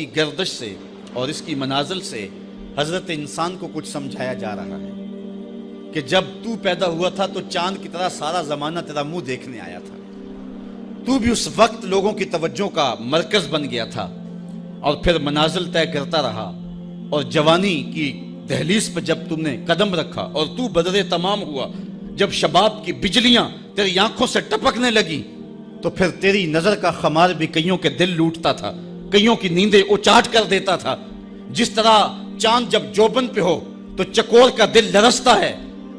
کی گردش سے اور اس کی منازل سے حضرت انسان کو کچھ سمجھایا جا رہا ہے کہ جب تو پیدا ہوا تھا تو چاند کی طرح سارا زمانہ تیرا منہ دیکھنے آیا تھا، تو بھی اس وقت لوگوں کی توجہ کا مرکز بن گیا تھا اور پھر منازل طے کرتا رہا، اور جوانی کی دہلیز پہ جب تم نے قدم رکھا اور تو بدر تمام ہوا، جب شباب کی بجلیاں تیری آنکھوں سے ٹپکنے لگی تو پھر تیری نظر کا خمار بھی کئیوں کے دل لوٹتا تھا، کئیوں کی نیندیں اچاٹ کر دیتا تھا۔ جس طرح چاند جب جوبن پہ ہو تو چکور کا دل لرزتا ہے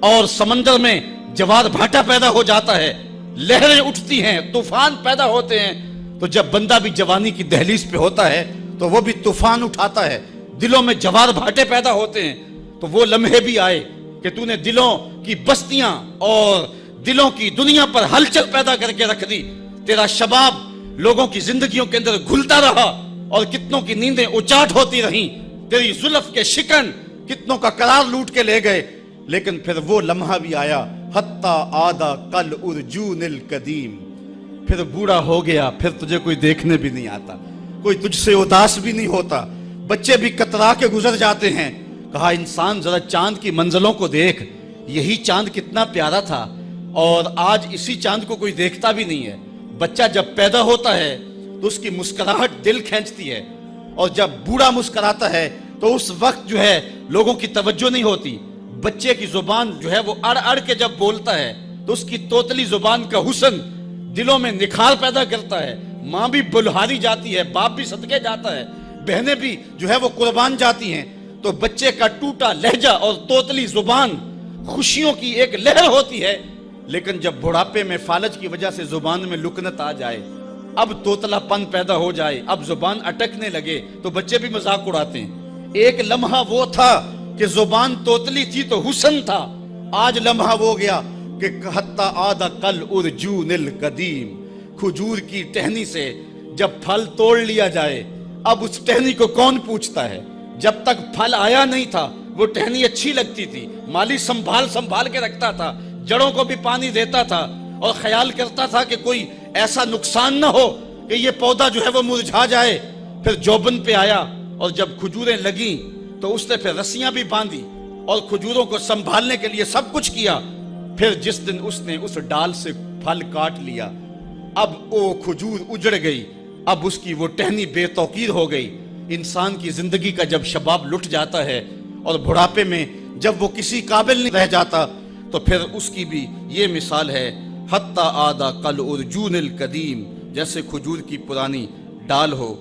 اور سمندر میں جوار بھاٹا پیدا ہو جاتا ہے، لہریں اٹھتی ہیں، طوفان پیدا ہوتے ہیں، تو جب بندہ بھی جوانی کی دہلیز پہ ہوتا ہے تو وہ بھی طوفان اٹھاتا ہے، دلوں میں جوار بھاٹے پیدا ہوتے ہیں۔ تو وہ لمحے بھی آئے کہ تو نے دلوں کی بستیاں اور دلوں کی دنیا پر ہلچل پیدا کر کے رکھ دی۔ تیرا شباب لوگوں کی زندگیوں کے اندر گھلتا رہا اور کتنوں کی نیندیں اچاٹ ہوتی رہیں، تیری زلف کے شکن کتنوں کا قرار لوٹ کے لے گئے، لیکن پھر وہ لمحہ بھی آیا حتی آدھا کل ارجون القدیم، پھر بوڑھا ہو گیا، پھر تجھے کوئی دیکھنے بھی نہیں آتا، کوئی تجھ سے اداس بھی نہیں ہوتا، بچے بھی کترا کے گزر جاتے ہیں۔ کہا انسان ذرا چاند کی منزلوں کو دیکھ، یہی چاند کتنا پیارا تھا اور آج اسی چاند کو کوئی دیکھتا بھی نہیں ہے۔ بچہ جب پیدا ہوتا ہے تو اس کی مسکراہٹ دل کھینچتی ہے، اور جب بوڑھا مسکراتا ہے تو اس وقت جو ہے لوگوں کی توجہ نہیں ہوتی۔ بچے کی زبان جو ہے وہ اڑ اڑ کے جب بولتا ہے تو اس کی توتلی زبان کا حسن دلوں میں نکھار پیدا کرتا ہے، ماں بھی بلہاری جاتی ہے، باپ بھی صدقے جاتا ہے، بہنیں بھی جو ہے وہ قربان جاتی ہیں۔ تو بچے کا ٹوٹا لہجہ اور توتلی زبان خوشیوں کی ایک لہر ہوتی ہے، لیکن جب بڑھاپے میں فالج کی وجہ سے زبان میں لکنت آ جائے، اب توتلا پن پیدا ہو جائے، اب زبان اٹکنے لگے تو بچے بھی مذاق اڑاتے ہیں۔ ایک لمحہ وہ تھا کہ زبان توتلی تھی تو حسن تھا، آج لمحہ وہ گیا کہ حتی آدھا کل ارجون القدیم، کھجور کی ٹہنی سے جب پھل توڑ لیا جائے اب اس ٹہنی کو کون پوچھتا ہے؟ جب تک پھل آیا نہیں تھا وہ ٹہنی اچھی لگتی تھی، مالی سنبھال کے رکھتا تھا، جڑوں کو بھی پانی دیتا تھا اور خیال کرتا تھا کہ کوئی ایسا نقصان نہ ہو کہ یہ پودا جو ہے وہ مرجھا جائے۔ پھر جوبن پہ آیا اور جب کھجوریں لگیں تو اس نے پھر رسیاں بھی باندھی اور کھجوروں کو سنبھالنے کے لیے سب کچھ کیا۔ پھر جس دن اس نے اس ڈال سے پھل کاٹ لیا، اب وہ کھجور اجڑ گئی، اب اس کی وہ ٹہنی بے توقیر ہو گئی۔ انسان کی زندگی کا جب شباب لٹ جاتا ہے اور بڑھاپے میں جب وہ کسی قابل نہیں رہ جاتا تو پھر اس کی بھی یہ مثال ہے حتی آدھا کل ارجون القدیم، جیسے کھجور کی پرانی ڈال ہو